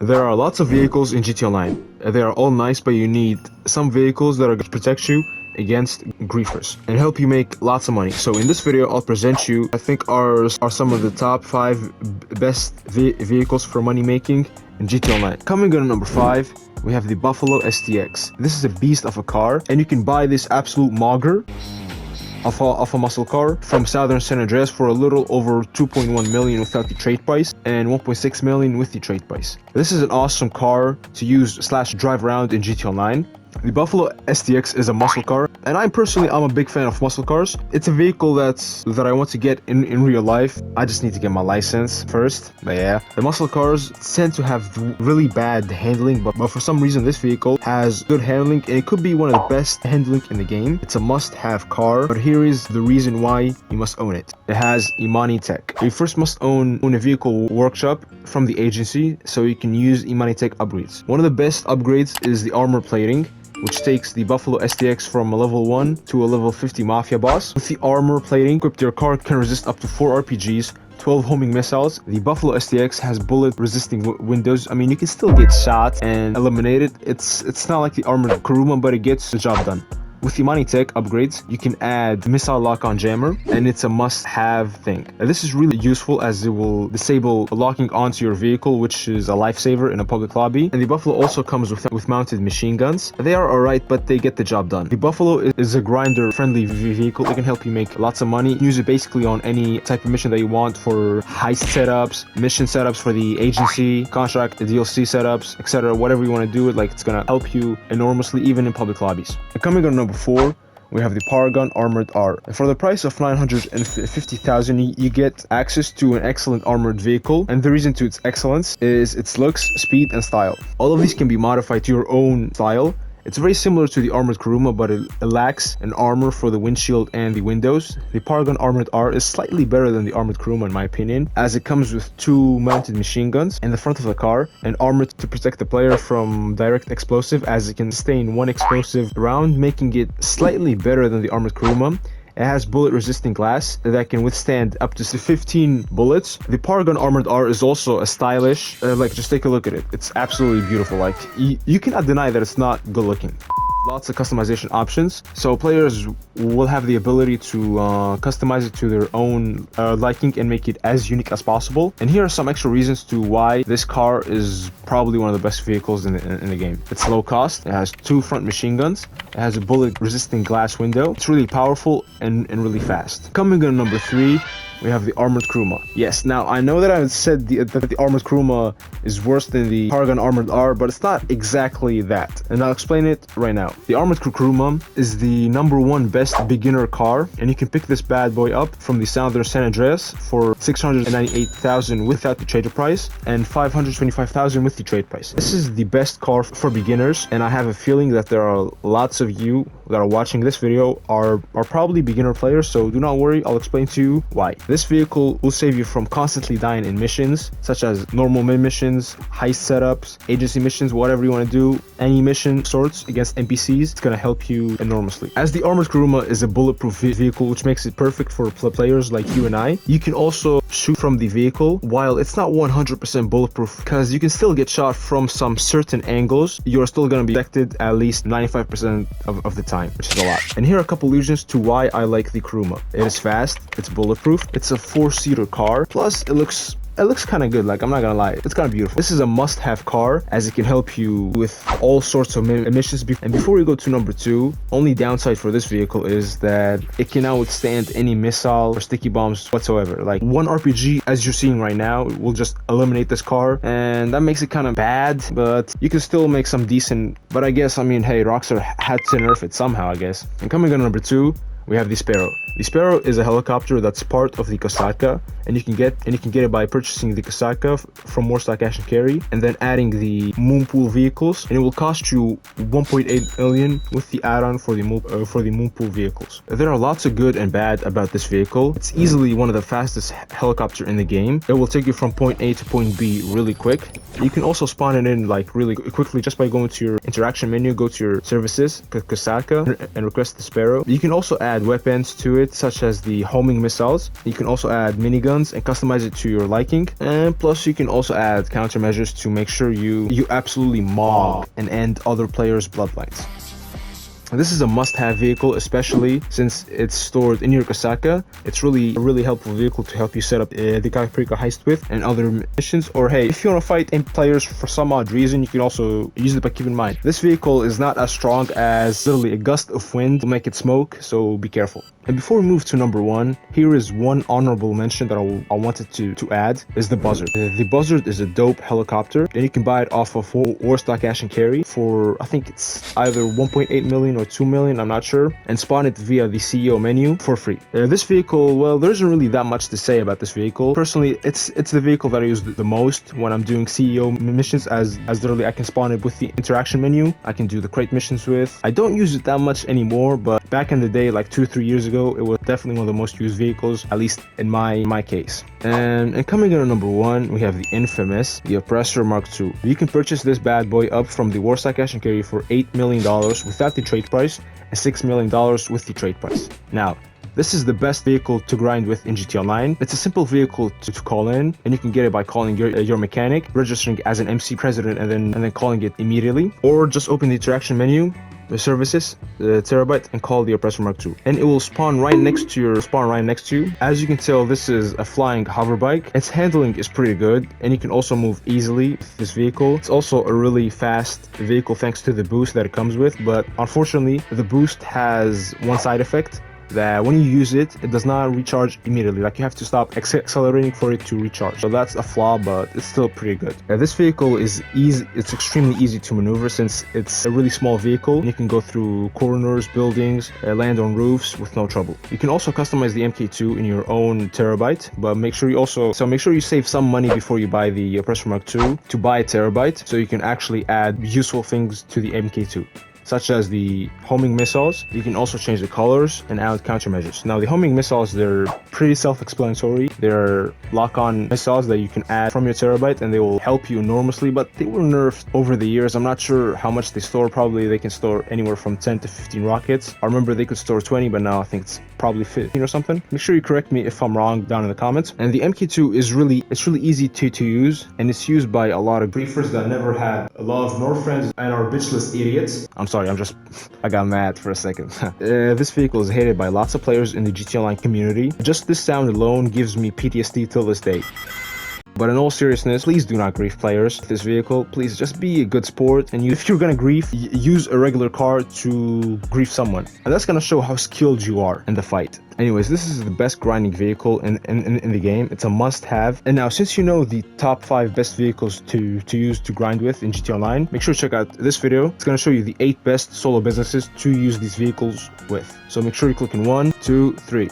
There are lots of vehicles in GTA Online. They are all nice, but you need some vehicles that are going to protect you against griefers and help you make lots of money. So in this video, I'll present you, I think, are some of the top 5 best vehicles for money making in GTA Online. Coming in at number 5, we have the Buffalo STX. This is a beast of a car, and you can buy this absolute mogger of a muscle car from Southern San Andreas for a little over 2.1 million without the trade price and 1.6 million with the trade price. This is an awesome car to use / drive around in GTA Online. The Buffalo STX is a muscle car, and I'm a big fan of muscle cars. It's a vehicle that I want to get in real life. I just need to get my license first. But yeah, the muscle cars tend to have really bad handling, but for some reason this vehicle has good handling, and it could be one of the best handling in the game. It's a must-have car, but here is the reason why you must own it. It has Imani Tech. You first must own a vehicle workshop from the agency so you can use Imani Tech upgrades. One of the best upgrades is the armor plating, which takes the Buffalo STX from a level 1 to a level 50 Mafia boss. With the armor plating equipped, your car can resist up to 4 RPGs, 12 homing missiles. The Buffalo STX has bullet resisting windows. I mean, you can still get shot and eliminated. It's not like the armored Kuruma, but it gets the job done. With the Imani Tech upgrades, you can add missile lock-on jammer, and it's a must-have thing. This is really useful as it will disable locking onto your vehicle, which is a lifesaver in a public lobby. And the Buffalo also comes with mounted machine guns. They are alright, but they get the job done. The Buffalo is a grinder-friendly vehicle. It can help you make lots of money. Use it basically on any type of mission that you want, for heist setups, mission setups for the agency, contract, the DLC setups, etc. Whatever you want to do it, like, it's gonna help you enormously, even in public lobbies. And coming on number 4, we have the Paragon Armored R. And for the price of 950,000, you get access to an excellent armored vehicle, and the reason to its excellence is its looks, speed, and style. All of these can be modified to your own style. It's very similar to the armored Kuruma, but it lacks an armor for the windshield and the windows. The Paragon Armored R is slightly better than the armored Kuruma in my opinion, as it comes with 2 mounted machine guns in the front of the car, and armor to protect the player from direct explosive, as it can sustain 1 explosive round, making it slightly better than the armored Kuruma. It has bullet resisting glass that can withstand up to 15 bullets. The Paragon Armored R is also a stylish, just take a look at it. It's absolutely beautiful. Like, you cannot deny that it's not good looking. Lots of customization options, so players will have the ability to customize it to their own liking and make it as unique as possible. And here are some extra reasons to why this car is probably one of the best vehicles in the game. It's low cost, it has 2 front machine guns, it has a bullet resisting glass window, it's really powerful and really fast. Coming in number 3, we have the Armored Kuruma. Yes, now I know that I said that the Armored Kuruma is worse than the Paragon Armored R, but it's not exactly that, and I'll explain it right now. The Armored Kuruma is the number 1 best beginner car, and you can pick this bad boy up from the Southern San Andreas for 698,000 without the trade price and 525,000 with the trade price. This is the best car for beginners, and I have a feeling that there are lots of you that are watching this video are probably beginner players, so do not worry, I'll explain to you why. This vehicle will save you from constantly dying in missions, such as normal missions, heist setups, agency missions, whatever you want to do, any mission sorts against NPCs. It's going to help you enormously. As the Armored Kuruma is a bulletproof vehicle, which makes it perfect for players like you and I, you can also shoot from the vehicle. While it's not 100% bulletproof, because you can still get shot from some certain angles, you're still going to be protected at least 95% of the time, which is a lot. And here are a couple reasons to why I like the Kuruma. It is fast, it's bulletproof, it's a 4-seater car, plus it looks kind of good. Like, I'm not gonna lie, it's kind of beautiful. This is a must-have car, as it can help you with all sorts of missions. And before we go to number 2, only downside for this vehicle is that it cannot withstand any missile or sticky bombs whatsoever. Like, 1 RPG, as you're seeing right now, will just eliminate this car, and that makes it kind of bad, but you can still make some decent. But I guess, I mean, hey, Rockstar had to nerf it somehow, I guess. And coming on number 2, we have the Sparrow. The Sparrow is a helicopter that's part of the Caracara, and you can get it by purchasing the Caracara from Warstock Cash and Carry, and then adding the Moonpool vehicles, and it will cost you 1.8 million with the add-on for the Moonpool vehicles. There are lots of good and bad about this vehicle. It's easily one of the fastest helicopter in the game. It will take you from point A to point B really quick. You can also spawn it in like really quickly just by going to your interaction menu, go to your services, Caracara, and request the Sparrow. You can also add add weapons to it, such as the homing missiles. You can also add miniguns and customize it to your liking. And plus, you can also add countermeasures to make sure you absolutely mob and end other players' bloodlines. This is a must-have vehicle, especially since it's stored in your Caracara. It's really a really helpful vehicle to help you set up the Caracara heist with and other missions. Or hey, if you want to fight in players for some odd reason, you can also use it. But keep in mind, this vehicle is not as strong as literally a gust of wind will make it smoke, so be careful. And before we move to number 1, here is one honorable mention that I wanted to add, is the Buzzard. The Buzzard is a dope helicopter, and you can buy it off of Warstock Cash and Carry for, I think it's either 1.8 million or 2 million, I'm not sure, and spawn it via the CEO menu for free. This vehicle, well, there isn't really that much to say about this vehicle. Personally, it's the vehicle that I use the most when I'm doing CEO missions, as literally I can spawn it with the interaction menu. I can do the crate missions with. I don't use it that much anymore, but back in the day, like 2-3 years ago, it was definitely one of the most used vehicles, at least in my case. And coming in at number 1, we have the infamous, the Oppressor Mark II. You can purchase this bad boy up from the Warstock Cash and Carry for $8 million without the trade price, and $6 million with the trade price. Now, this is the best vehicle to grind with in GT Online. It's a simple vehicle to call in, and you can get it by calling your mechanic, registering as an MC president, and then calling it immediately, or just open the interaction menu, the services, the terabyte, and call the Oppressor Mark II, and it will spawn right next to you. As you can tell, this is a flying hover bike. Its handling is pretty good, and you can also move easily with this vehicle. It's also a really fast vehicle thanks to the boost that it comes with, but unfortunately the boost has one side effect, that when you use it, it does not recharge immediately. Like, you have to stop accelerating for it to recharge. So that's a flaw, but it's still pretty good. This vehicle is easy. It's extremely easy to maneuver since it's a really small vehicle. You can go through corners, buildings, land on roofs with no trouble. You can also customize the MK2 in your own terabyte, but make sure you save some money before you buy the Oppressor Mark II to buy a terabyte, so you can actually add useful things to the MK2, such as the homing missiles. You can also change the colors and add countermeasures. Now, the homing missiles, they're pretty self-explanatory. They're lock-on missiles that you can add from your terabyte, and they will help you enormously, but they were nerfed over the years. I'm not sure how much they store. Probably they can store anywhere from 10 to 15 rockets. I remember they could store 20, but now I think it's probably 15 or something. Make sure you correct me if I'm wrong down in the comments. And the MK2 is really easy to use, and it's used by a lot of griefers that never had a lot of nor friends and are bitchless idiots. I'm sorry, I got mad for a second. This vehicle is hated by lots of players in the GT Online community. Just this sound alone gives me PTSD till this day. But in all seriousness, please do not grief players with this vehicle. Please just be a good sport, and if you're gonna grief, use a regular car to grief someone, and that's gonna show how skilled you are in the fight. Anyways, this is the best grinding vehicle in the game. It's a must-have. And now, since you know the top 5 best vehicles to use to grind with in GT Online, make sure to check out this video. It's gonna show you the 8 best solo businesses to use these vehicles with. So make sure you click in 1, 2, 3.